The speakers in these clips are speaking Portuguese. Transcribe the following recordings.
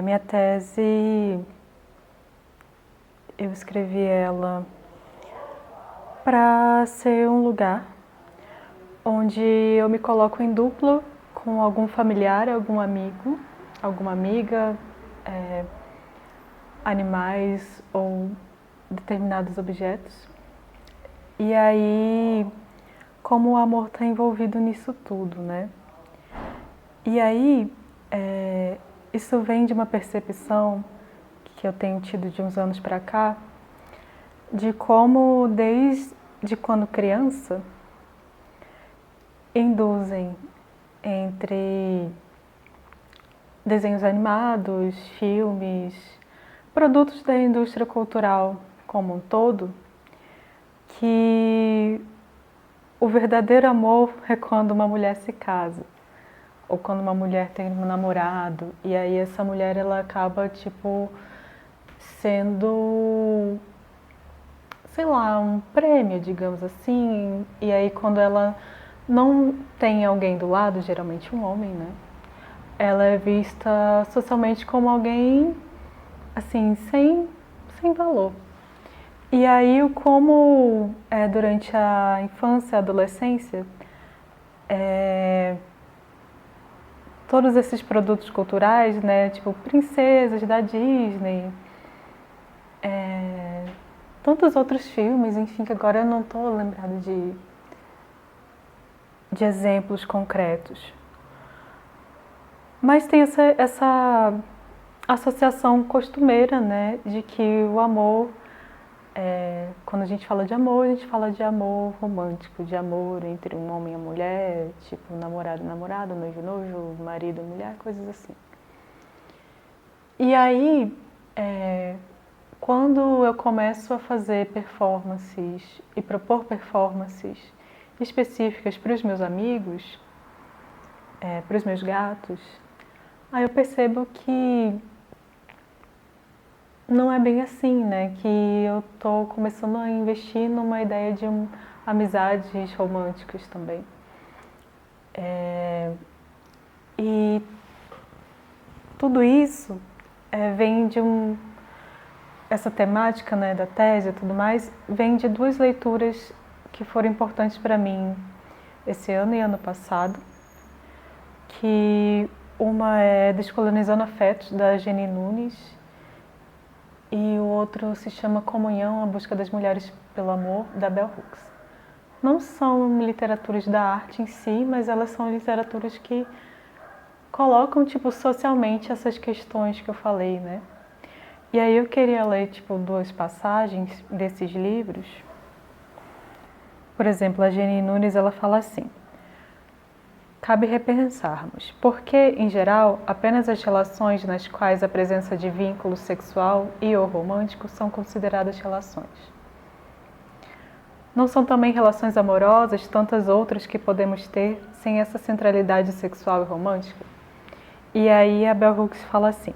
Minha tese, eu escrevi ela para ser um lugar onde eu me coloco em duplo com algum familiar, algum amigo, alguma amiga, animais ou determinados objetos. E aí, como o amor está envolvido nisso tudo, né? E aí, isso vem de uma percepção que eu tenho tido de uns anos para cá, de como desde quando criança induzem entre desenhos animados, filmes, produtos da indústria cultural como um todo, que o verdadeiro amor é quando uma mulher se casa ou quando uma mulher tem um namorado e aí essa mulher ela acaba tipo sendo, sei lá, um prêmio, digamos assim, e aí quando ela não tem alguém do lado, geralmente um homem, né? Ela é vista socialmente como alguém assim, sem valor. E aí, como durante a infância e a adolescência, todos esses produtos culturais, né, tipo princesas da Disney, tantos outros filmes, enfim, que agora eu não estou lembrada de exemplos concretos. Mas tem essa associação costumeira, né, de que o amor, quando a gente fala de amor, a gente fala de amor romântico, de amor entre um homem e uma mulher, tipo namorado e namorada, noivo e noivo, marido e mulher, coisas assim. E aí, quando eu começo a fazer performances e propor performances específicas para os meus amigos, para os meus gatos, aí eu percebo que não é bem assim, né? Que eu tô começando a investir numa ideia de amizades românticas também. E tudo isso vem de essa temática, né, da tese e tudo mais, vem de duas leituras que foram importantes para mim esse ano e ano passado, que uma é Descolonizando Afetos, da Jenny Nunes, e o outro se chama Comunhão, a Busca das Mulheres pelo Amor, da Bell Hooks. Não são literaturas da arte em si, mas elas são literaturas que colocam, tipo, socialmente essas questões que eu falei, né? E aí eu queria ler, tipo, duas passagens desses livros. Por exemplo, a Jenny Nunes, ela fala assim: cabe repensarmos, porque, em geral, apenas as relações nas quais a presença de vínculo sexual e ou romântico são consideradas relações. Não são também relações amorosas tantas outras que podemos ter sem essa centralidade sexual e romântica? E aí a Bell Hooks fala assim,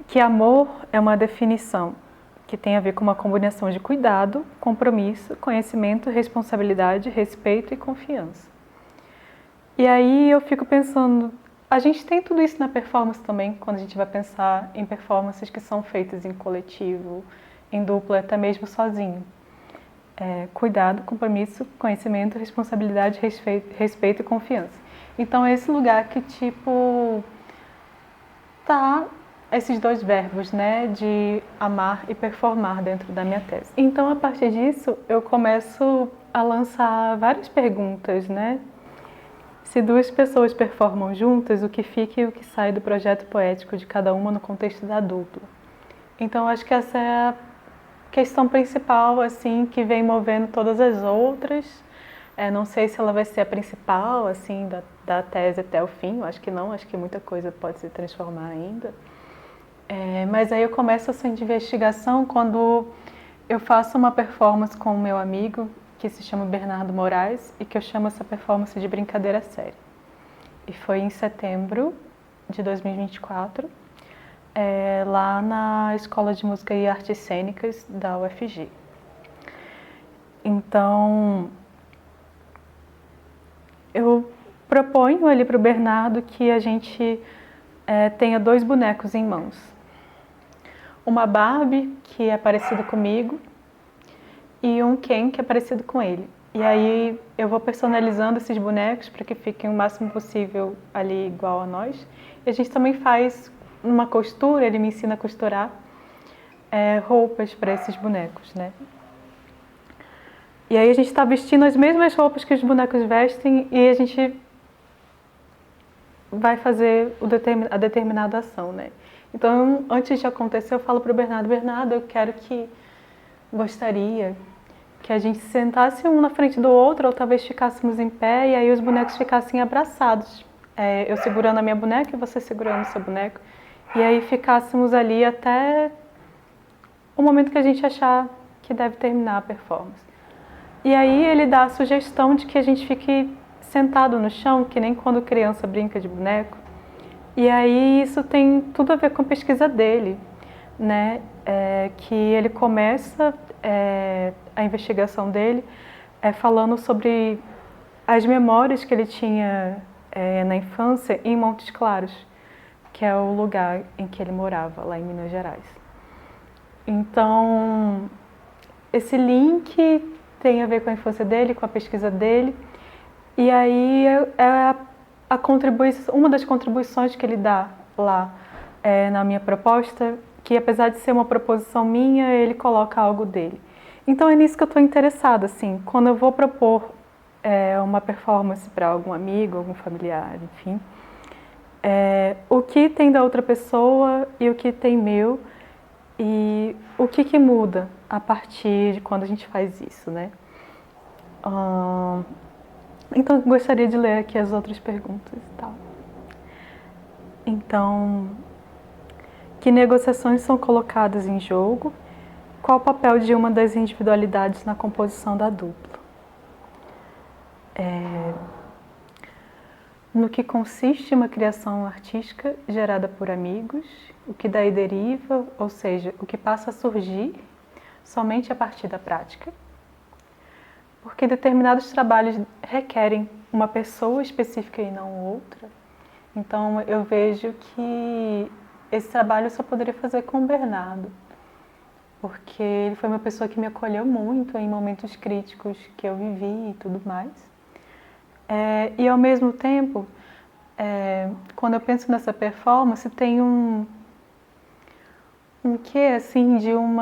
que amor é uma definição que tem a ver com uma combinação de cuidado, compromisso, conhecimento, responsabilidade, respeito e confiança. E aí eu fico pensando, a gente tem tudo isso na performance também, quando a gente vai pensar em performances que são feitas em coletivo, em dupla, até mesmo sozinho. Cuidado, compromisso, conhecimento, responsabilidade, respeito e confiança. Então é esse lugar que tipo tá esses dois verbos, né, de amar e performar dentro da minha tese. Então a partir disso eu começo a lançar várias perguntas, né? Se duas pessoas performam juntas, o que fica e o que sai do projeto poético de cada uma no contexto da dupla. Então acho que essa é a questão principal, assim, que vem movendo todas as outras. Não sei se ela vai ser a principal, assim, da tese até o fim. Eu acho que não, acho que muita coisa pode se transformar ainda. Mas aí eu começo essa investigação quando eu faço uma performance com o meu amigo, que se chama Bernardo Moraes, e que eu chamo essa performance de Brincadeira Séria. E foi em setembro de 2024, lá na Escola de Música e Artes Cênicas da UFG. Então, eu proponho ali para o Bernardo que a gente tenha 2 bonecos em mãos. Uma Barbie, que é parecida comigo, e um Ken, que é parecido com ele. E aí eu vou personalizando esses bonecos para que fiquem o máximo possível ali igual a nós. E a gente também faz uma costura, ele me ensina a costurar roupas para esses bonecos, né? E aí a gente está vestindo as mesmas roupas que os bonecos vestem e a gente vai fazer a determinada ação, né? Então, antes de acontecer, eu falo para o Bernardo, eu gostaria que a gente sentasse um na frente do outro, ou talvez ficássemos em pé e aí os bonecos ficassem abraçados. Eu segurando a minha boneca e você segurando o seu boneco. E aí ficássemos ali até o momento que a gente achar que deve terminar a performance. E aí ele dá a sugestão de que a gente fique sentado no chão, que nem quando criança brinca de boneco. E aí isso tem tudo a ver com a pesquisa dele, né? Que ele começa a investigação dele falando sobre as memórias que ele tinha na infância em Montes Claros, que é o lugar em que ele morava, lá em Minas Gerais. Então, esse link tem a ver com a infância dele, com a pesquisa dele, e aí uma das contribuições que ele dá lá na minha proposta, que apesar de ser uma proposição minha, ele coloca algo dele. Então é nisso que eu estou interessada, assim, quando eu vou propor uma performance para algum amigo, algum familiar, enfim, o que tem da outra pessoa e o que tem meu, e o que muda a partir de quando a gente faz isso, né? Então, gostaria de ler aqui as outras perguntas e tal. Então, que negociações são colocadas em jogo? Qual o papel de uma das individualidades na composição da dupla? No que consiste uma criação artística gerada por amigos, o que daí deriva, ou seja, o que passa a surgir somente a partir da prática? Porque determinados trabalhos requerem uma pessoa específica e não outra. Então eu vejo que esse trabalho eu só poderia fazer com o Bernardo, porque ele foi uma pessoa que me acolheu muito em momentos críticos que eu vivi e tudo mais. E ao mesmo tempo, quando eu penso nessa performance, tem um quê assim de um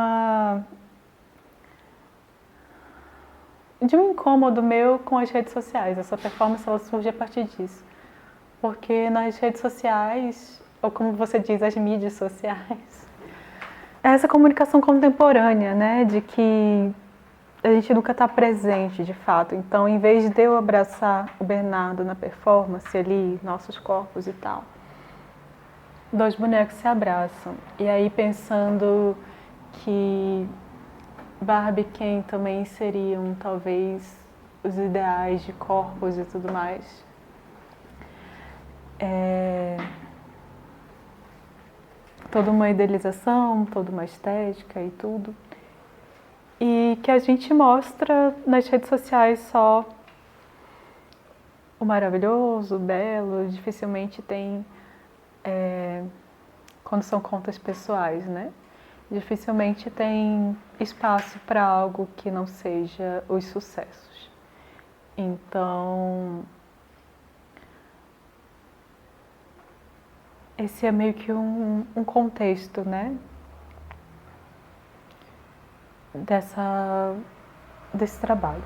incômodo meu com as redes sociais. Essa performance ela surge a partir disso. Porque nas redes sociais, ou como você diz, as mídias sociais, é essa comunicação contemporânea, né? De que a gente nunca está presente, de fato. Então, em vez de eu abraçar o Bernardo na performance ali, nossos corpos e tal, 2 bonecos se abraçam. E aí pensando que Barbie e Ken também seriam, talvez, os ideais de corpos e tudo mais. Toda uma idealização, toda uma estética e tudo. E que a gente mostra nas redes sociais só o maravilhoso, o belo, dificilmente tem, quando são contas pessoais, né? Dificilmente tem espaço para algo que não seja os sucessos. Então, esse é meio que um contexto, né? Desse trabalho.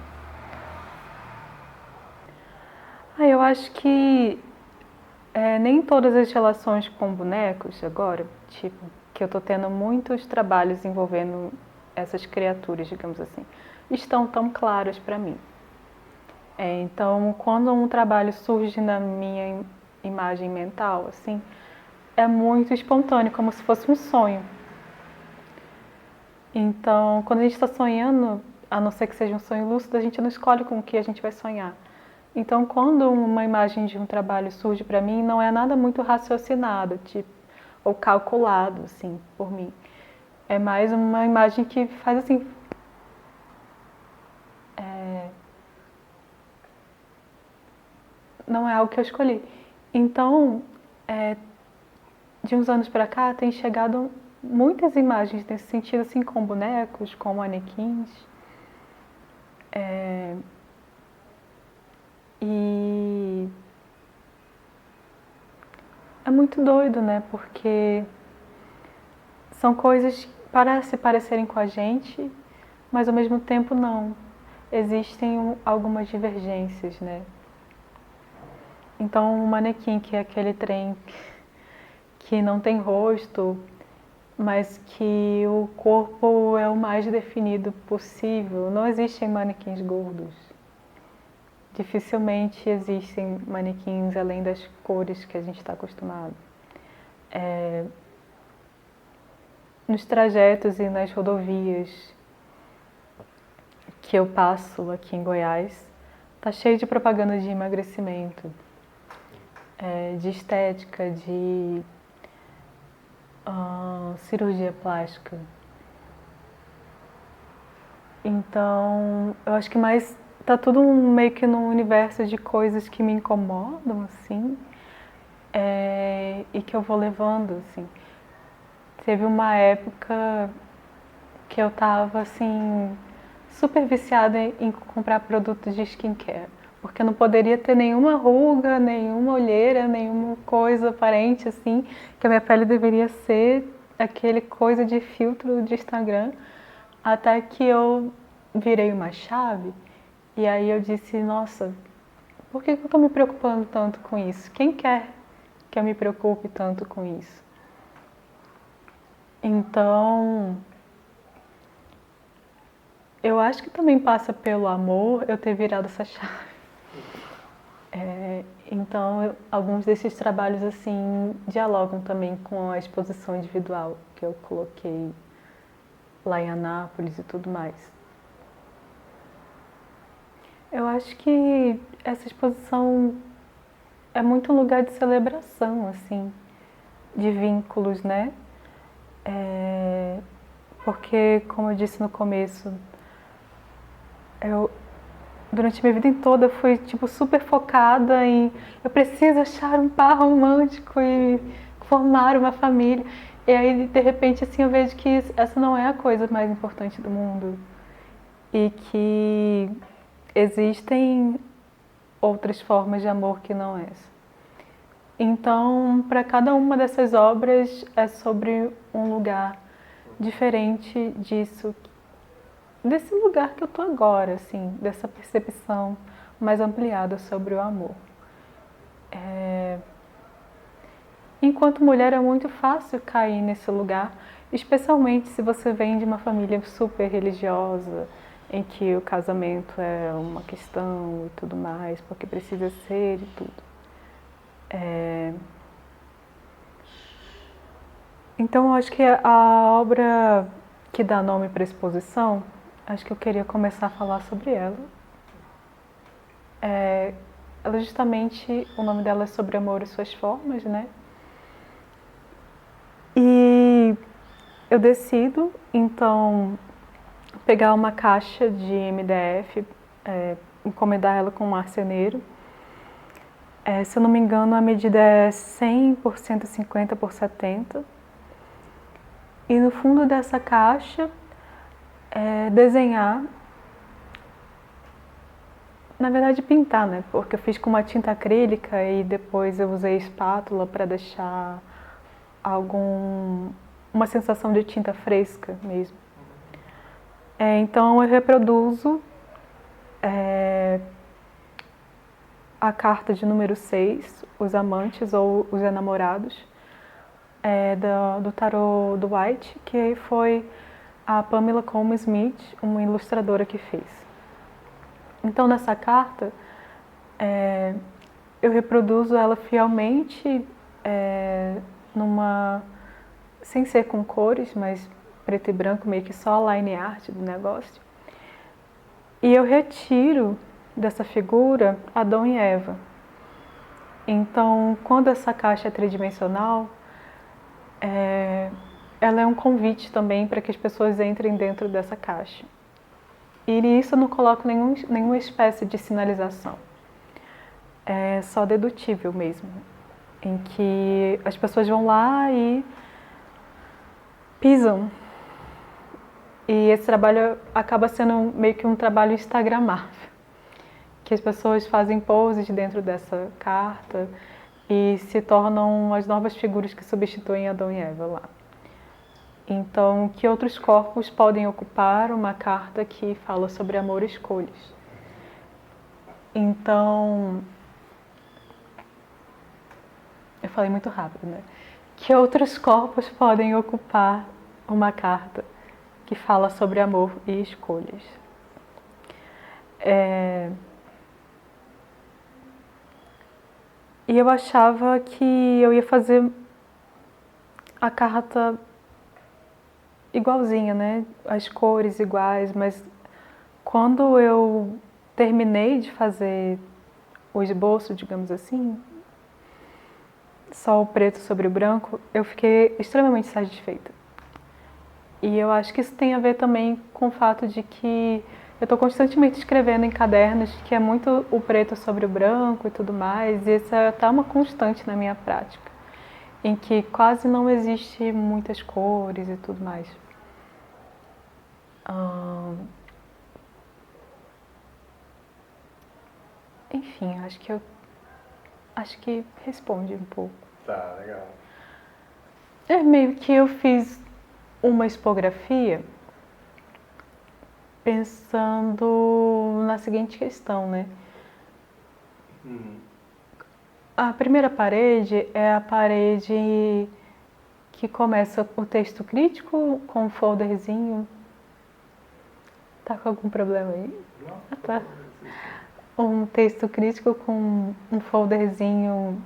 Eu acho que nem todas as relações com bonecos agora, tipo, que eu tô tendo muitos trabalhos envolvendo essas criaturas, digamos assim, estão tão claras para mim. Então, quando um trabalho surge na minha imagem mental, assim, é muito espontâneo, como se fosse um sonho. Então, quando a gente está sonhando, a não ser que seja um sonho lúcido, a gente não escolhe com o que a gente vai sonhar. Então, quando uma imagem de um trabalho surge para mim, não é nada muito raciocinado, tipo, ou calculado, assim, por mim. É mais uma imagem que faz assim... não é algo que eu escolhi. Então, de uns anos para cá, tem chegado muitas imagens nesse sentido, assim, com bonecos, com manequins. E é muito doido, né? Porque são coisas que parecem parecerem com a gente, mas ao mesmo tempo não. Existem algumas divergências, né? Então, o manequim, que é aquele trem que não tem rosto, mas que o corpo é o mais definido possível. Não existem manequins gordos. Dificilmente existem manequins além das cores que a gente está acostumado. Nos trajetos e nas rodovias que eu passo aqui em Goiás, tá cheio de propaganda de emagrecimento, de estética, de cirurgia plástica. Então, eu acho que mais tá tudo meio que num universo de coisas que me incomodam, assim, e que eu vou levando, assim. Teve uma época que eu tava, assim, super viciada em comprar produtos de skincare, porque eu não poderia ter nenhuma ruga, nenhuma olheira, nenhuma coisa aparente, assim, que a minha pele deveria ser aquele coisa de filtro de Instagram, até que eu virei uma chave e aí eu disse, nossa, por que eu tô me preocupando tanto com isso? Quem quer que eu me preocupe tanto com isso? Então, eu acho que também passa pelo amor eu ter virado essa chave. Então, alguns desses trabalhos assim dialogam também com a exposição individual que eu coloquei lá em Anápolis e tudo mais. Eu acho que essa exposição é muito um lugar de celebração, assim, de vínculos, né? Porque, como eu disse no começo, eu durante minha vida toda fui tipo super focada em eu preciso achar um par romântico e formar uma família. E aí de repente assim eu vejo que essa não é a coisa mais importante do mundo e que existem outras formas de amor que não essa. Então, para cada uma dessas obras é sobre um lugar diferente disso, desse lugar que eu tô agora, assim, dessa percepção mais ampliada sobre o amor. Enquanto mulher é muito fácil cair nesse lugar, especialmente se você vem de uma família super religiosa, em que o casamento é uma questão e tudo mais, porque precisa ser e tudo. Então, eu acho que a obra que dá nome para a exposição, acho que eu queria começar a falar sobre ela. Ela justamente, o nome dela é Sobre Amor e Suas Formas, né? E eu decido, então, pegar uma caixa de MDF, encomendar ela com um marceneiro. Se eu não me engano, a medida é 100 por 150 por 70. E no fundo dessa caixa, desenhar, na verdade pintar, né? Porque eu fiz com uma tinta acrílica e depois eu usei espátula para deixar uma sensação de tinta fresca mesmo. Então eu reproduzo a carta de número 6, os amantes ou os enamorados, do tarô do White, que foi a Pamela Colman Smith, uma ilustradora que fez. Então nessa carta eu reproduzo ela fielmente, sem ser com cores, mas preto e branco, meio que só a line art do negócio. E eu retiro dessa figura Adão e Eva. Então, quando essa caixa é tridimensional, ela é um convite também para que as pessoas entrem dentro dessa caixa. E nisso eu não coloco nenhuma espécie de sinalização. É só dedutível mesmo. em que as pessoas vão lá e pisam. E esse trabalho acaba sendo meio que um trabalho instagramável, que as pessoas fazem poses dentro dessa carta e se tornam as novas figuras que substituem Adão e Eva lá. Então, que outros corpos podem ocupar uma carta que fala sobre amor e escolhas? Então, eu falei muito rápido, né? Que outros corpos podem ocupar uma carta que fala sobre amor e escolhas? E eu achava que eu ia fazer a carta igualzinha, né? As cores iguais, mas quando eu terminei de fazer o esboço, digamos assim, só o preto sobre o branco, eu fiquei extremamente satisfeita. E eu acho que isso tem a ver também com o fato de que eu estou constantemente escrevendo em cadernos, que é muito o preto sobre o branco e tudo mais, e isso é até uma constante na minha prática, em que quase não existe muitas cores e tudo mais. Enfim, acho que responde um pouco. Tá, legal. É meio que eu fiz uma expografia pensando na seguinte questão, né? A primeira parede é a parede que começa o texto crítico com um folderzinho. Tá com algum problema aí? Não. Ah, tá. Um texto crítico com um folderzinho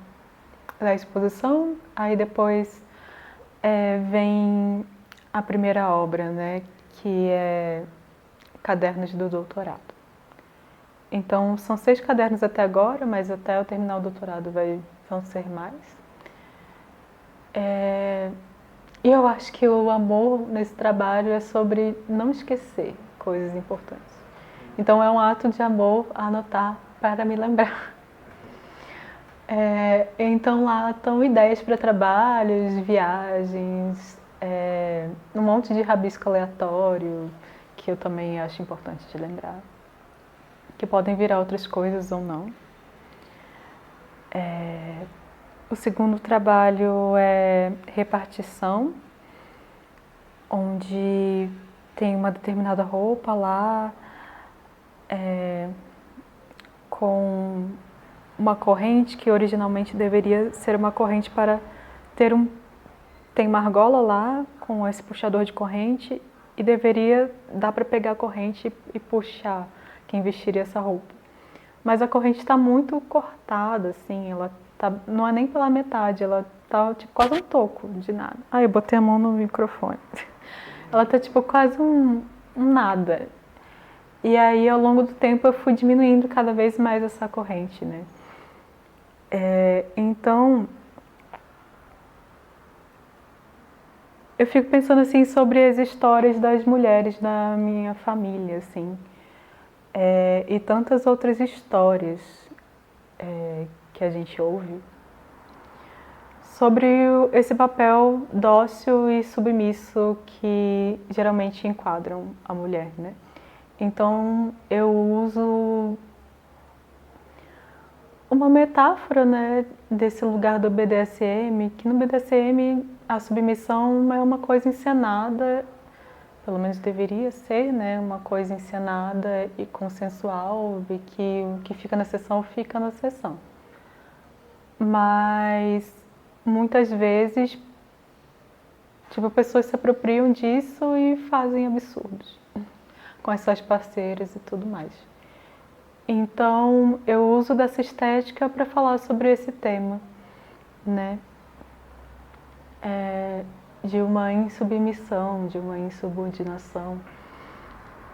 da exposição, aí depois vem a primeira obra, né, que é Cadernos do Doutorado. Então, são 6 cadernos até agora, mas até eu terminar o doutorado vão ser mais. E eu acho que o amor nesse trabalho é sobre não esquecer coisas importantes. Então, é um ato de amor anotar para me lembrar. Então, lá estão ideias para trabalhos, viagens, um monte de rabisco aleatório, que eu também acho importante de lembrar, que podem virar outras coisas ou não. O segundo trabalho é repartição, onde tem uma determinada roupa lá, com uma corrente que originalmente deveria ser uma corrente para ter tem uma argola lá com esse puxador de corrente e deveria dar para pegar a corrente e puxar quem vestiria essa roupa. Mas a corrente está muito cortada, assim, ela tá, não é nem pela metade, ela tá tipo quase um toco de nada. Ah, eu botei a mão no microfone. Ela tá tipo quase um nada. E aí ao longo do tempo eu fui diminuindo cada vez mais essa corrente, né? Então eu fico pensando assim sobre as histórias das mulheres da minha família, assim, e tantas outras histórias que a gente ouve sobre esse papel dócil e submisso que geralmente enquadram a mulher, né? Então eu uso uma metáfora, né, desse lugar do BDSM, que no BDSM a submissão é uma coisa encenada, pelo menos deveria ser, né, uma coisa encenada e consensual, e que o que fica na sessão fica na sessão. Mas muitas vezes, tipo, pessoas se apropriam disso e fazem absurdos com as suas parceiras e tudo mais. Então, eu uso dessa estética para falar sobre esse tema, né? De uma insubmissão, de uma insubordinação.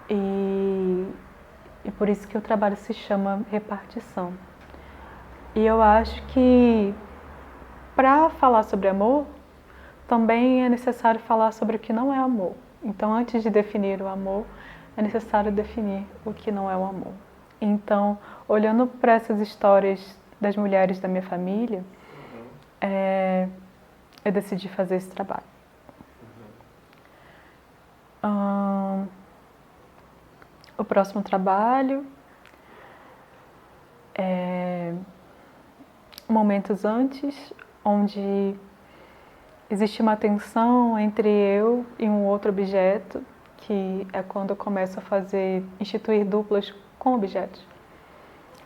E por isso que o trabalho se chama repartição. E eu acho que para falar sobre amor, também é necessário falar sobre o que não é amor. Então, antes de definir o amor, é necessário definir o que não é o amor. Então, olhando para essas histórias das mulheres da minha família, eu decidi fazer esse trabalho. O próximo trabalho é momentos antes, onde existe uma tensão entre eu e um outro objeto, que é quando eu começo a instituir duplas com objetos.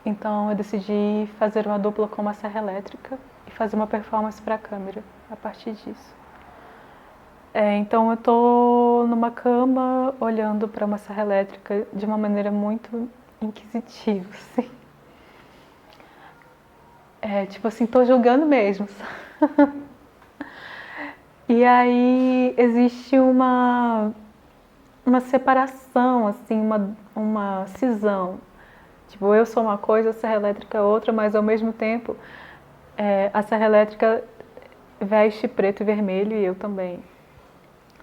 Então eu decidi fazer uma dupla com uma serra elétrica e fazer uma performance para a câmera a partir disso. Então eu estou numa cama olhando para uma serra elétrica de uma maneira muito inquisitiva, assim. Tipo assim, estou julgando mesmo. E aí existe uma separação, assim, uma cisão. Tipo, eu sou uma coisa, a serra elétrica é outra, mas ao mesmo tempo a serra elétrica veste preto e vermelho e eu também.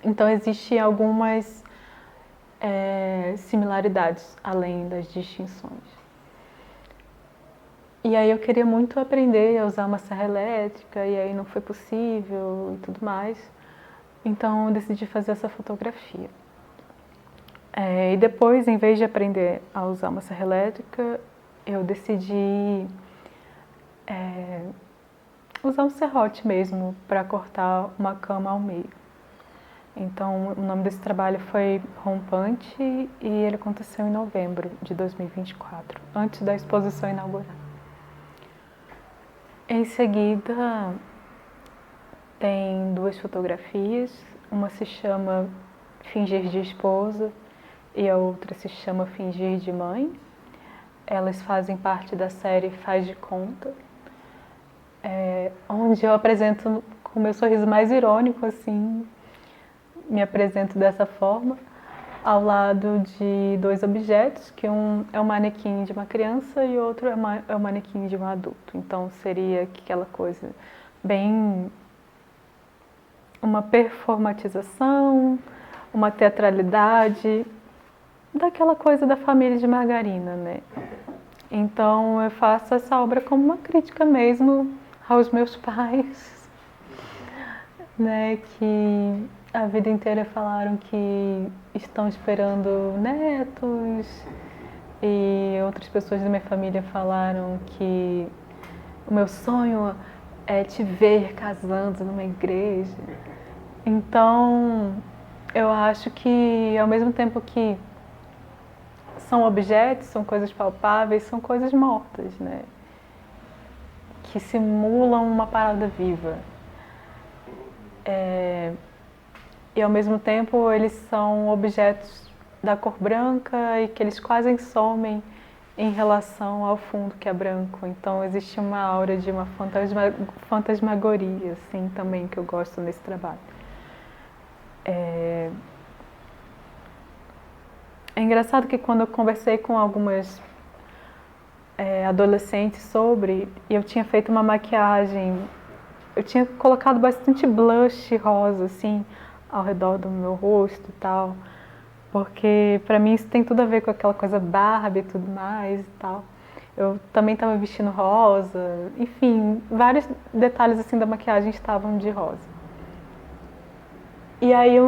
Então existem algumas similaridades, além das distinções. E aí eu queria muito aprender a usar uma serra elétrica, e aí não foi possível e tudo mais. Então eu decidi fazer essa fotografia. E depois, em vez de aprender a usar uma serra elétrica, eu decidi usar um serrote mesmo para cortar uma cama ao meio. Então o nome desse trabalho foi Rompante e ele aconteceu em novembro de 2024, antes da exposição inaugurar. Em seguida, tem 2 fotografias, uma se chama Fingir de Esposa e a outra se chama Fingir de Mãe. Elas fazem parte da série Faz de Conta, onde eu apresento com o meu sorriso mais irônico, assim, me apresento dessa forma, ao lado de 2 objetos, que um é o manequim de uma criança e o outro é o manequim de um adulto. Então seria aquela coisa bem uma performatização, uma teatralidade, daquela coisa da família de margarina, né? Então eu faço essa obra como uma crítica mesmo aos meus pais, né? Que a vida inteira falaram que estão esperando netos e outras pessoas da minha família falaram que o meu sonho é te ver casando numa igreja. Então, eu acho que ao mesmo tempo que são objetos, são coisas palpáveis, são coisas mortas, né? Que simulam uma parada viva. E ao mesmo tempo eles são objetos da cor branca e que eles quase somem em relação ao fundo que é branco. Então existe uma aura de uma fantasmagoria, assim, também, que eu gosto nesse trabalho. É engraçado que quando eu conversei com algumas adolescentes sobre, e eu tinha feito uma maquiagem, eu tinha colocado bastante blush rosa, assim, ao redor do meu rosto e tal, porque pra mim isso tem tudo a ver com aquela coisa Barbie e tudo mais e tal. Eu também estava vestindo rosa, enfim, vários detalhes assim da maquiagem estavam de rosa. E aí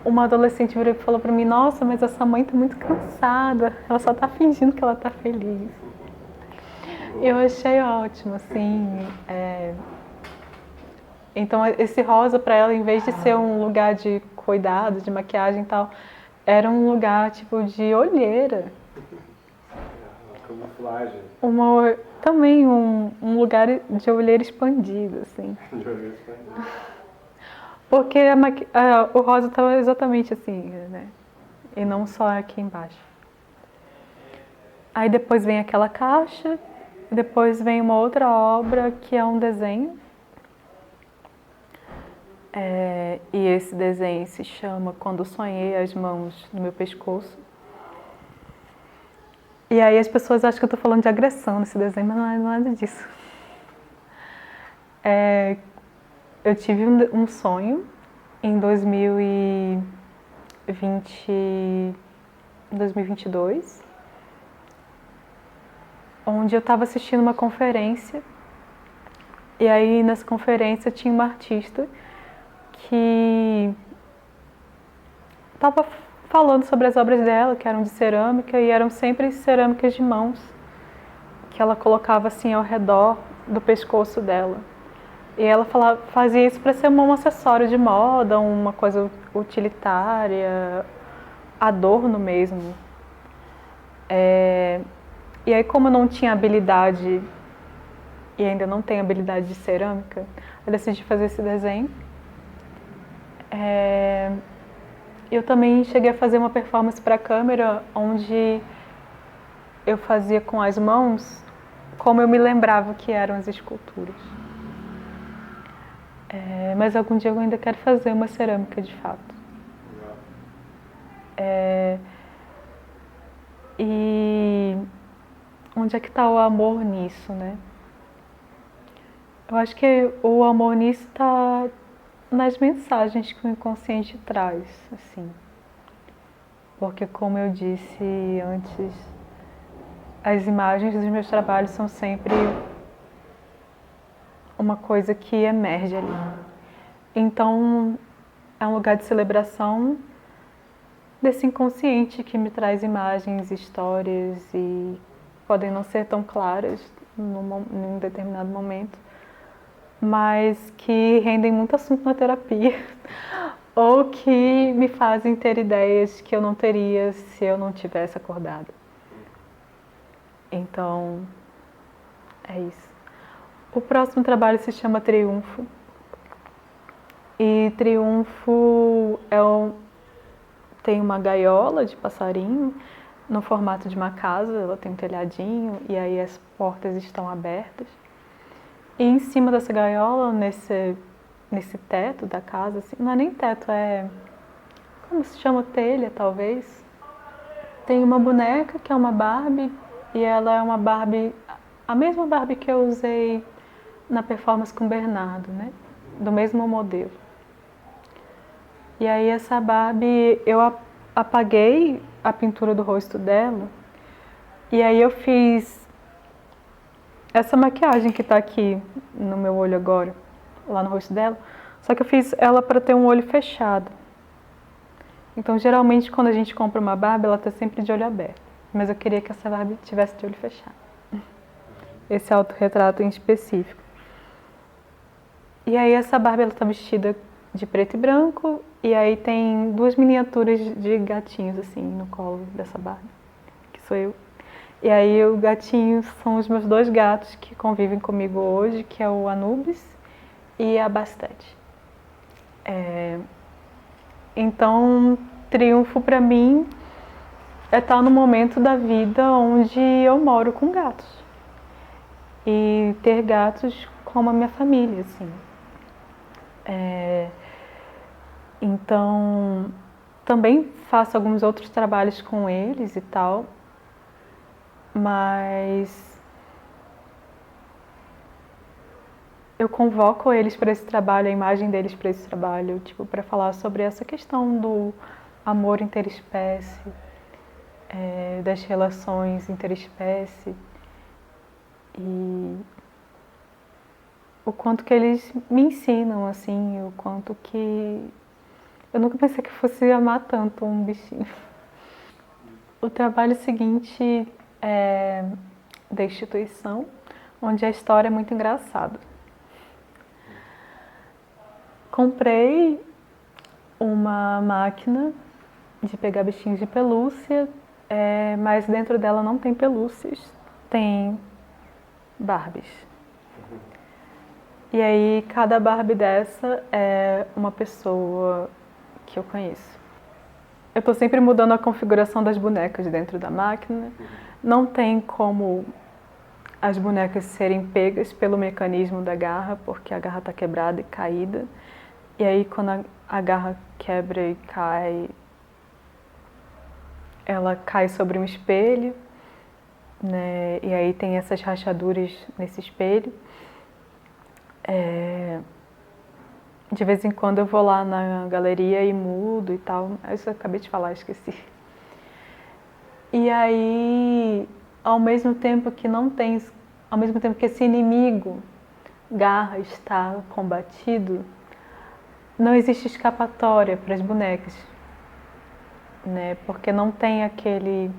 uma adolescente virou e falou pra mim: nossa, mas essa mãe tá muito cansada, ela só tá fingindo que ela tá feliz. Eu achei ótimo, assim. Então esse rosa pra ela, em vez de ser um lugar de cuidado, de maquiagem e tal, era um lugar tipo de olheira. Camuflagem. Também um lugar de olheira expandido, assim. De olheira expandida. Porque o rosa estava exatamente assim, né? E não só aqui embaixo. Aí depois vem aquela caixa, depois vem uma outra obra que é um desenho. E esse desenho se chama Quando Sonhei as Mãos no Meu Pescoço. E aí as pessoas acham que eu estou falando de agressão nesse desenho, mas não é nada disso. Eu tive um sonho em 2022, onde eu estava assistindo uma conferência E aí nessa conferência tinha uma artista que estava falando sobre as obras dela, que eram de cerâmica, e eram sempre cerâmicas de mãos, que ela colocava assim ao redor do pescoço dela. E ela fazia isso para ser um acessório de moda, uma coisa utilitária, adorno mesmo. E aí, como eu não tinha habilidade, e ainda não tenho habilidade de cerâmica, eu decidi fazer esse desenho. Eu também cheguei a fazer uma performance para a câmera, onde eu fazia com as mãos como eu me lembrava que eram as esculturas. Mas algum dia eu ainda quero fazer uma cerâmica de fato. E onde é que está o amor nisso, né? Eu acho que o amor nisso está nas mensagens que o inconsciente traz, assim. Porque, como eu disse antes, as imagens dos meus trabalhos são sempre uma coisa que emerge ali. Então, é um lugar de celebração desse inconsciente que me traz imagens, histórias e podem não ser tão claras num determinado momento, mas que rendem muito assunto na terapia ou que me fazem ter ideias que eu não teria se eu não tivesse acordado. Então, é isso. O próximo trabalho se chama Triunfo. E Triunfo tem uma gaiola de passarinho no formato de uma casa, ela tem um telhadinho e aí as portas estão abertas. E em cima dessa gaiola, nesse teto da casa, assim, não é nem teto, como se chama, telha talvez, tem uma boneca que é uma Barbie e ela é uma Barbie, a mesma Barbie que eu usei na performance com o Bernardo, né? Do mesmo modelo. E aí essa Barbie, eu apaguei a pintura do rosto dela e aí eu fiz essa maquiagem que tá aqui no meu olho agora, lá no rosto dela, só que eu fiz ela para ter um olho fechado. Então geralmente quando a gente compra uma Barbie, ela tá sempre de olho aberto, mas eu queria que essa Barbie tivesse de olho fechado. Esse autorretrato em específico. E aí essa Barbie, ela tá vestida de preto e branco, e aí tem duas miniaturas de gatinhos assim no colo dessa Barbie, que sou eu. E aí o gatinho são os meus dois gatos que convivem comigo hoje, que é o Anubis e a Bastante. Então, triunfo para mim é estar no momento da vida onde eu moro com gatos. E ter gatos como a minha família, assim. Então, também faço alguns outros trabalhos com eles e tal, mas eu convoco eles para esse trabalho, a imagem deles para esse trabalho, tipo, para falar sobre essa questão do amor interespécie, das relações interespécie e o quanto que eles me ensinam, assim, o quanto que eu nunca pensei que fosse amar tanto um bichinho. O trabalho seguinte é da instituição, onde a história é muito engraçada. Comprei uma máquina de pegar bichinhos de pelúcia, mas dentro dela não tem pelúcias, tem Barbies. E aí cada Barbie dessa é uma pessoa que eu conheço. Eu estou sempre mudando a configuração das bonecas dentro da máquina. Não tem como as bonecas serem pegas pelo mecanismo da garra, porque a garra está quebrada e caída. E aí quando a garra quebra e cai, ela cai sobre um espelho, né? E aí tem essas rachaduras nesse espelho. De vez em quando eu vou lá na galeria e mudo e tal. Isso eu acabei de falar, esqueci. E aí, ao mesmo tempo que esse inimigo Garra está combatido, não existe escapatória para as bonecas, né? Porque não tem aquele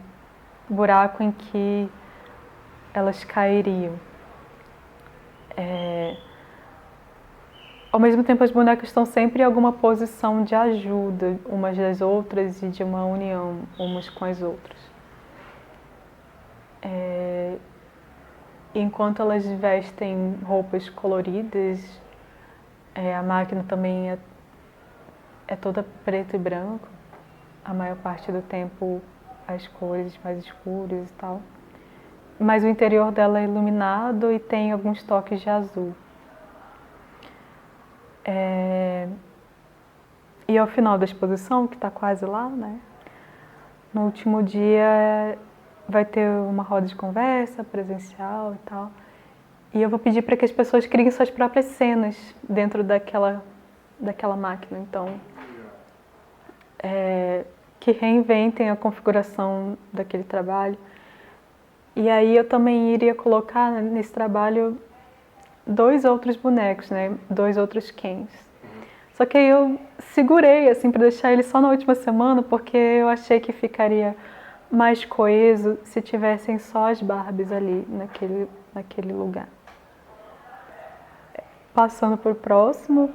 buraco em que elas cairiam. Ao mesmo tempo, as bonecas estão sempre em alguma posição de ajuda umas das outras e de uma união umas com as outras. Enquanto elas vestem roupas coloridas, a máquina também é toda preto e branco. A maior parte do tempo as cores mais escuras e tal. Mas o interior dela é iluminado e tem alguns toques de azul. E ao final da exposição, que está quase lá, né? No último dia vai ter uma roda de conversa presencial e tal. E eu vou pedir para que as pessoas criem suas próprias cenas dentro daquela máquina. Então, que reinventem a configuração daquele trabalho. E aí eu também iria colocar nesse trabalho 2 outros bonecos, né? 2 outros Kens. Só que aí eu segurei assim para deixar ele só na última semana, porque eu achei que ficaria mais coeso se tivessem só as Barbies ali naquele lugar. Passando para o próximo,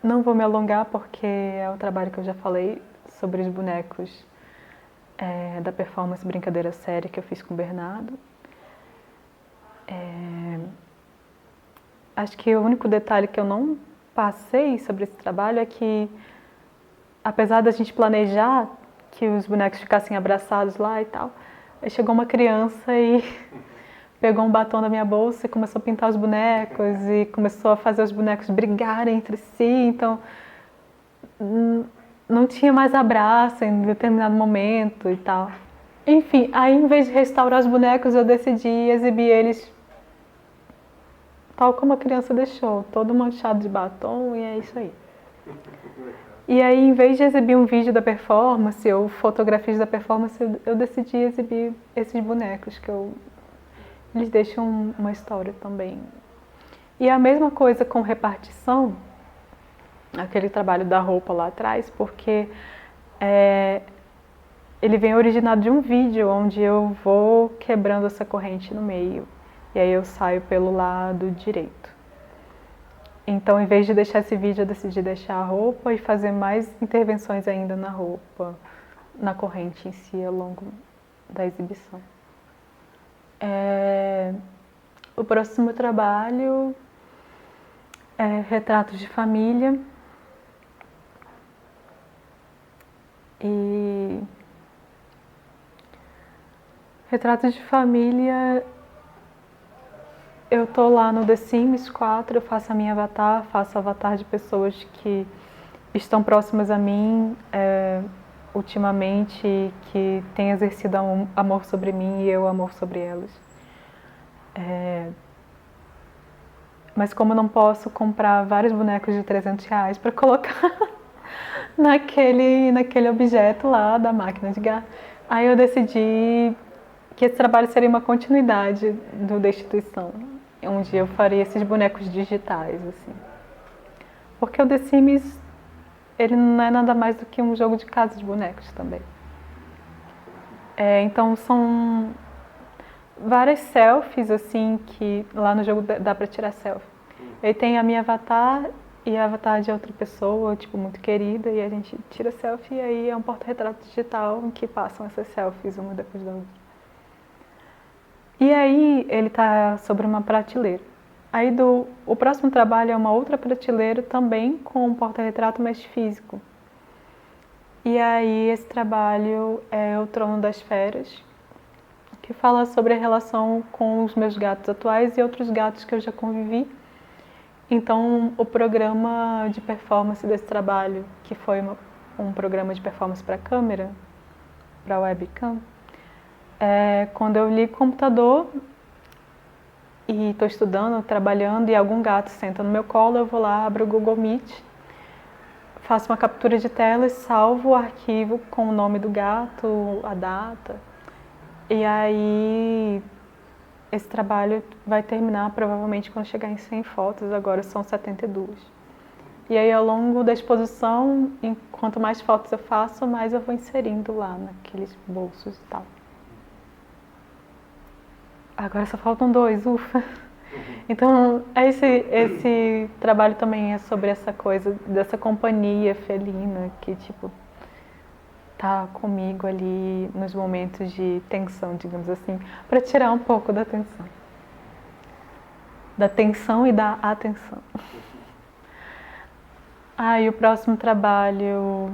não vou me alongar porque é o trabalho que eu já falei sobre os bonecos da performance Brincadeira Séria que eu fiz com o Bernardo. Acho que o único detalhe que eu não passei sobre esse trabalho é que, apesar da gente planejar que os bonecos ficassem abraçados lá e tal, aí chegou uma criança e pegou um batom da minha bolsa e começou a pintar os bonecos e começou a fazer os bonecos brigarem entre si, então não tinha mais abraço em determinado momento e tal. Enfim, aí em vez de restaurar os bonecos, eu decidi exibir eles tal como a criança deixou, todo manchado de batom, e é isso aí. E aí, em vez de exibir um vídeo da performance ou fotografias da performance, eu decidi exibir esses bonecos, eles deixam uma história também. E a mesma coisa com repartição, aquele trabalho da roupa lá atrás, porque ele vem originado de um vídeo onde eu vou quebrando essa corrente no meio. E aí eu saio pelo lado direito. Então, em vez de deixar esse vídeo, eu decidi deixar a roupa e fazer mais intervenções ainda na roupa, na corrente em si, ao longo da exibição. O próximo trabalho é retratos de família. E retratos de família, eu tô lá no The Sims 4, eu faço a minha avatar, faço avatar de pessoas que estão próximas a mim ultimamente, que têm exercido amor sobre mim e eu amor sobre elas. Mas como eu não posso comprar vários bonecos de R$300 para colocar naquele objeto lá da máquina de garra, aí eu decidi que esse trabalho seria uma continuidade do Destituição, onde eu faria esses bonecos digitais, assim. Porque o The Sims, ele não é nada mais do que um jogo de casa de bonecos também. Então são várias selfies, assim, que lá no jogo dá pra tirar selfie. Aí tem a minha avatar e a avatar de outra pessoa, tipo, muito querida, e a gente tira selfie e aí é um porta-retrato digital em que passam essas selfies uma depois da outra. E aí ele tá sobre uma prateleira. Aí o próximo trabalho é uma outra prateleira também com um porta-retrato mais físico. E aí esse trabalho é O Trono das Feras, que fala sobre a relação com os meus gatos atuais e outros gatos que eu já convivi. Então o programa de performance desse trabalho, que foi um programa de performance para câmera, para webcam, quando eu ligo o computador e estou estudando, trabalhando e algum gato senta no meu colo, eu vou lá, abro o Google Meet, faço uma captura de tela e salvo o arquivo com o nome do gato, a data. E aí esse trabalho vai terminar provavelmente quando chegar em 100 fotos, agora são 72. E aí ao longo da exposição, quanto mais fotos eu faço, mais eu vou inserindo lá naqueles bolsos e tal. Agora só faltam 2, ufa! Então esse trabalho também é sobre essa coisa dessa companhia felina que tipo tá comigo ali nos momentos de tensão, digamos assim, para tirar um pouco da tensão. Da tensão e da atenção. E o próximo trabalho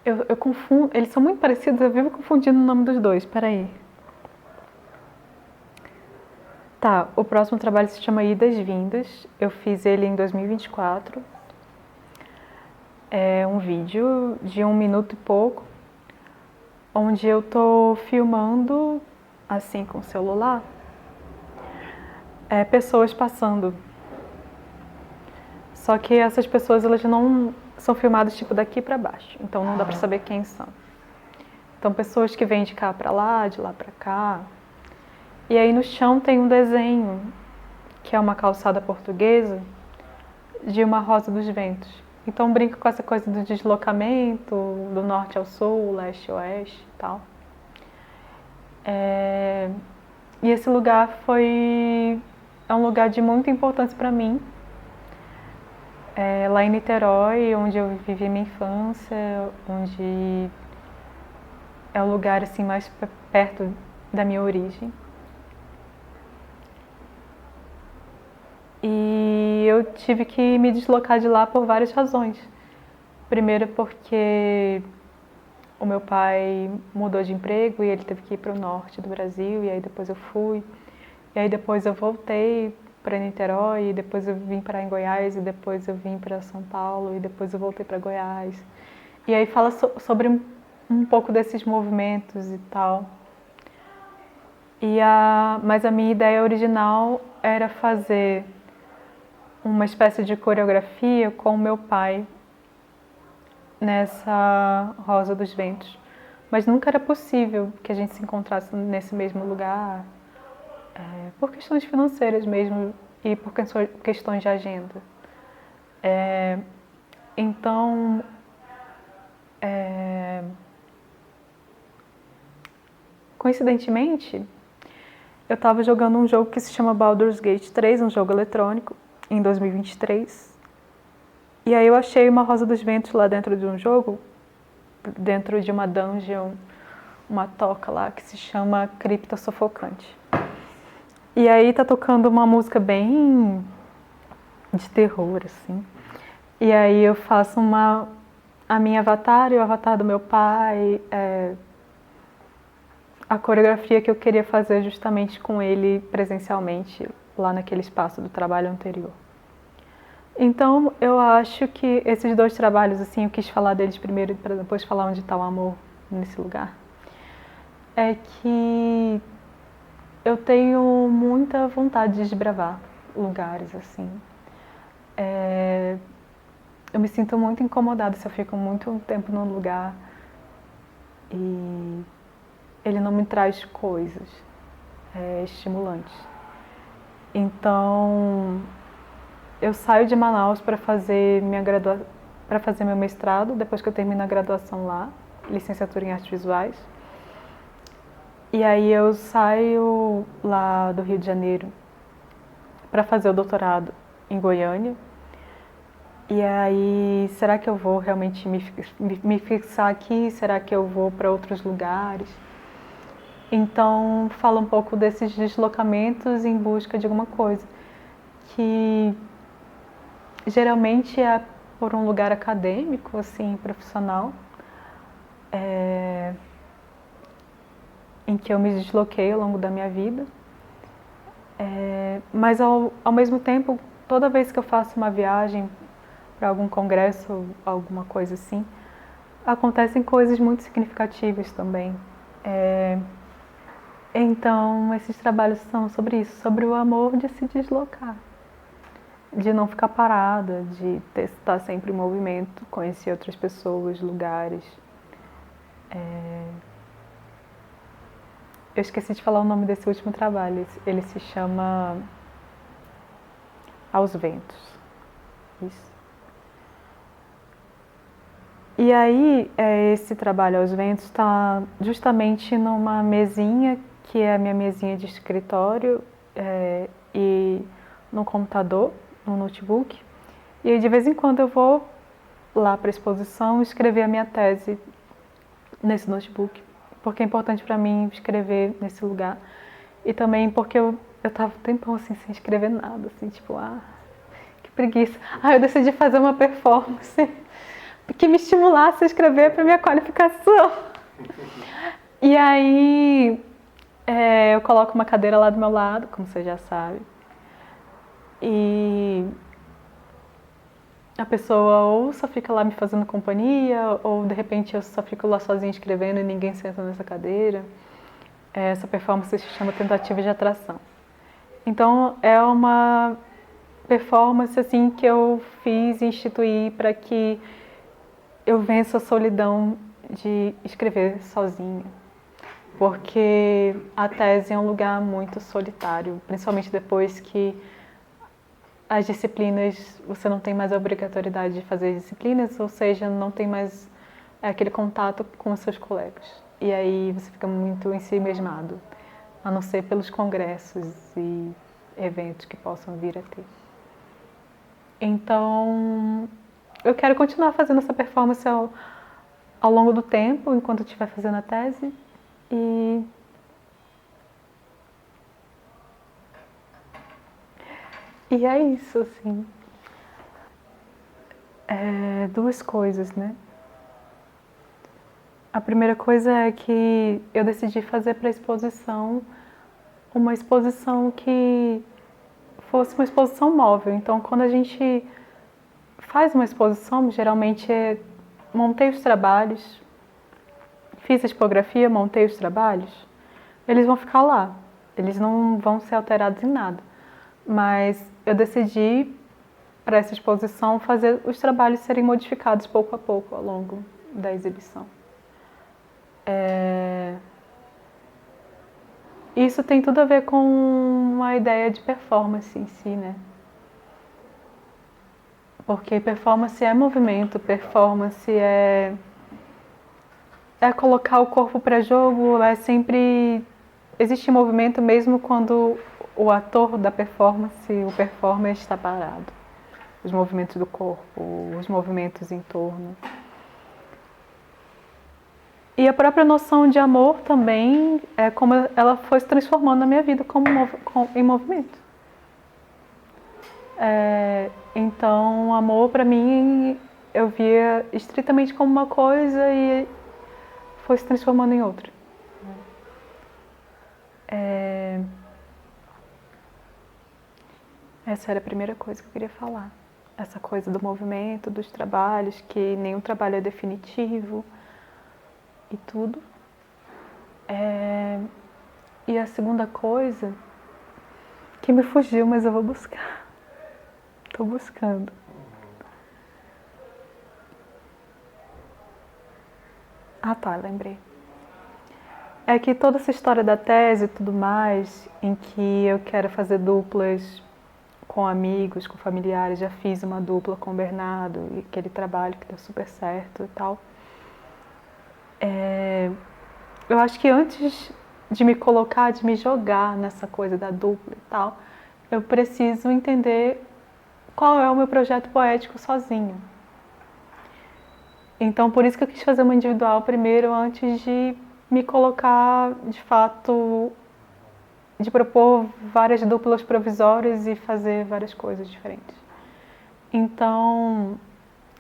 eu confundo, eles são muito parecidos, eu vivo confundindo o nome dos dois, peraí. Tá, o próximo trabalho se chama Idas-Vindas, eu fiz ele em 2024. É um vídeo de 1 minuto e pouco, onde eu tô filmando, assim, com o celular, pessoas passando. Só que essas pessoas, elas não são filmadas tipo daqui pra baixo, então não dá pra saber quem são. Então pessoas que vêm de cá pra lá, de lá pra cá. E aí no chão tem um desenho, que é uma calçada portuguesa, de uma rosa dos ventos. Então brinco com essa coisa do deslocamento, do norte ao sul, leste ao oeste e tal. E esse lugar é um lugar de muita importância para mim. Lá em Niterói, onde eu vivi minha infância, onde é o lugar assim mais perto da minha origem. E eu tive que me deslocar de lá por várias razões. Primeiro porque o meu pai mudou de emprego e ele teve que ir para o norte do Brasil, e aí depois eu fui. E aí depois eu voltei para Niterói, e depois eu vim para em Goiás, e depois eu vim para São Paulo, e depois eu voltei para Goiás. E aí fala sobre um pouco desses movimentos e tal. Mas a minha ideia original era fazer uma espécie de coreografia com o meu pai nessa Rosa dos Ventos. Mas nunca era possível que a gente se encontrasse nesse mesmo lugar, por questões financeiras mesmo e por questões de agenda. Então, coincidentemente, eu estava jogando um jogo que se chama Baldur's Gate 3, um jogo eletrônico, em 2023. E aí eu achei uma Rosa dos Ventos lá dentro de um jogo, dentro de uma dungeon, uma toca lá que se chama Cripta Sufocante. E aí tá tocando uma música bem de terror, assim. E aí eu faço a minha avatar e o avatar do meu pai, a coreografia que eu queria fazer justamente com ele presencialmente, lá naquele espaço do trabalho anterior. Então, eu acho que esses 2 trabalhos, assim, eu quis falar deles primeiro para depois falar onde está o amor nesse lugar, é que eu tenho muita vontade de desbravar lugares, assim. Eu me sinto muito incomodada se eu fico muito tempo num lugar e ele não me traz coisas estimulantes. Então, eu saio de Manaus para fazer meu mestrado, depois que eu termino a graduação lá, licenciatura em artes visuais. E aí eu saio lá do Rio de Janeiro para fazer o doutorado em Goiânia. E aí, será que eu vou realmente me fixar aqui? Será que eu vou para outros lugares? Então, fala um pouco desses deslocamentos em busca de alguma coisa, que geralmente é por um lugar acadêmico, assim, profissional, em que eu me desloquei ao longo da minha vida. Mas, ao mesmo tempo, toda vez que eu faço uma viagem para algum congresso, alguma coisa assim, acontecem coisas muito significativas também. Então, esses trabalhos são sobre isso, sobre o amor de se deslocar, de não ficar parada, de estar sempre em movimento, conhecer outras pessoas, lugares. Eu esqueci de falar o nome desse último trabalho. Ele se chama Aos Ventos. Isso. E aí, esse trabalho aos ventos está justamente numa mesinha, que é a minha mesinha de escritório, e no computador, no notebook. E aí, de vez em quando eu vou lá para a exposição escrever a minha tese nesse notebook, porque é importante para mim escrever nesse lugar. E também porque eu estava um tempão assim, sem escrever nada, assim, tipo, que preguiça. Eu decidi fazer uma performance que me estimulasse a escrever para minha qualificação. E aí eu coloco uma cadeira lá do meu lado, como você já sabe. E a pessoa ou só fica lá me fazendo companhia, ou de repente eu só fico lá sozinha escrevendo e ninguém senta nessa cadeira. Essa performance se chama Tentativa de Atração. Então é uma performance assim que eu fiz e instituí para que eu venço a solidão de escrever sozinha, porque a tese é um lugar muito solitário, principalmente depois que as disciplinas, você não tem mais a obrigatoriedade de fazer disciplinas, ou seja, não tem mais aquele contato com os seus colegas. E aí você fica muito em si mesmado, a não ser pelos congressos e eventos que possam vir a ter. Então, eu quero continuar fazendo essa performance ao longo do tempo, enquanto eu estiver fazendo a tese. E é isso, assim. Duas coisas, né? A primeira coisa é que eu decidi fazer para a exposição uma exposição que fosse uma exposição móvel. Então, quando a gente faz uma exposição, geralmente montei os trabalhos, fiz a tipografia, montei os trabalhos, eles vão ficar lá, eles não vão ser alterados em nada. Mas eu decidi, para essa exposição, fazer os trabalhos serem modificados pouco a pouco ao longo da exibição. Isso tem tudo a ver com uma ideia de performance em si, né? Porque performance é movimento, performance é colocar o corpo para jogo, é sempre existe movimento mesmo quando o ator da performance, o performer está parado. Os movimentos do corpo, os movimentos em torno. E a própria noção de amor também é como ela foi se transformando na minha vida em movimento. Então, amor para mim eu via estritamente como uma coisa e foi se transformando em outra. Essa era a primeira coisa que eu queria falar. Essa coisa do movimento, dos trabalhos, que nenhum trabalho é definitivo e tudo. E a segunda coisa, que me fugiu, mas eu vou buscar. Estou buscando. Lembrei. É que toda essa história da tese e tudo mais, em que eu quero fazer duplas com amigos, com familiares, já fiz uma dupla com o Bernardo, e aquele trabalho que deu super certo e tal. Eu acho que antes de me colocar, de me jogar nessa coisa da dupla e tal, eu preciso entender qual é o meu projeto poético sozinho. Então, por isso que eu quis fazer uma individual primeiro, antes de me colocar, de fato, de propor várias duplas provisórias e fazer várias coisas diferentes. Então,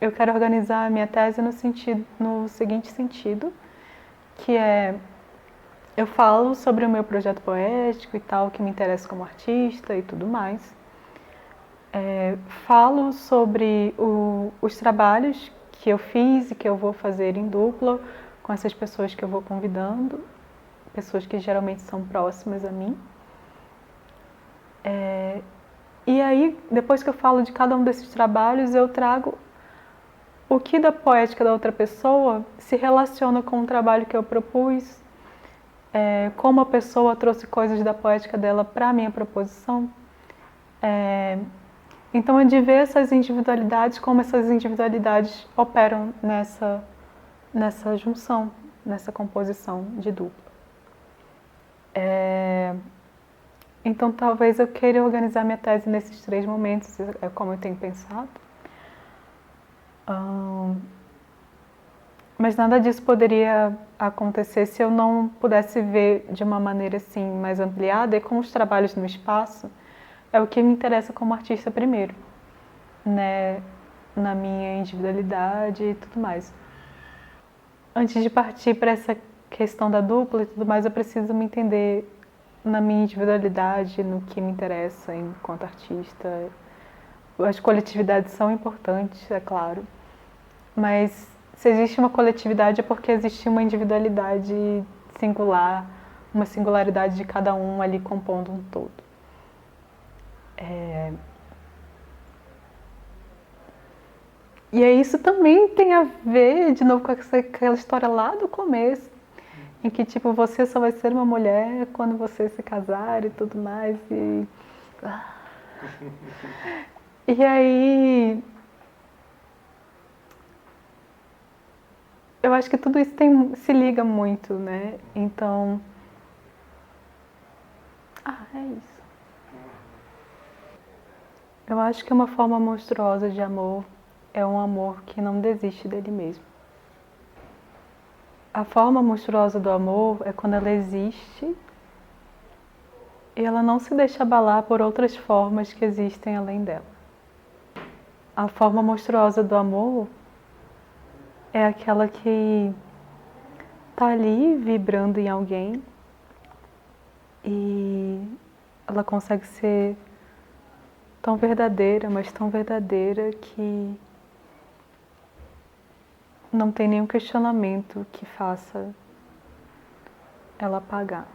eu quero organizar a minha tese no seguinte sentido, que é, eu falo sobre o meu projeto poético e tal, que me interessa como artista e tudo mais. Falo sobre os trabalhos que eu fiz e que eu vou fazer em dupla com essas pessoas que eu vou convidando, pessoas que geralmente são próximas a mim. E aí, depois que eu falo de cada um desses trabalhos, eu trago o que da poética da outra pessoa se relaciona com o trabalho que eu propus, como a pessoa trouxe coisas da poética dela para a minha proposição. Então é de ver essas individualidades, como essas individualidades operam nessa junção, nessa composição de dupla. Então talvez eu queira organizar minha tese nesses 3 momentos, é como eu tenho pensado. Mas nada disso poderia acontecer se eu não pudesse ver de uma maneira assim mais ampliada, e com os trabalhos no espaço é o que me interessa como artista primeiro, né? Na minha individualidade e tudo mais. Antes de partir para essa questão da dupla e tudo mais, eu preciso me entender na minha individualidade, no que me interessa enquanto artista. As coletividades são importantes, é claro, mas se existe uma coletividade é porque existe uma individualidade singular, uma singularidade de cada um ali compondo um todo. E aí isso também tem a ver, de novo, com aquela história lá do começo, em que tipo, você só vai ser uma mulher quando você se casar e tudo mais. E aí eu acho que tudo isso se liga muito, né? Então, é isso. Eu acho que uma forma monstruosa de amor é um amor que não desiste dele mesmo. A forma monstruosa do amor é quando ela existe e ela não se deixa abalar por outras formas que existem além dela. A forma monstruosa do amor é aquela que está ali vibrando em alguém e ela consegue ser tão verdadeira, mas tão verdadeira que não tem nenhum questionamento que faça ela apagar.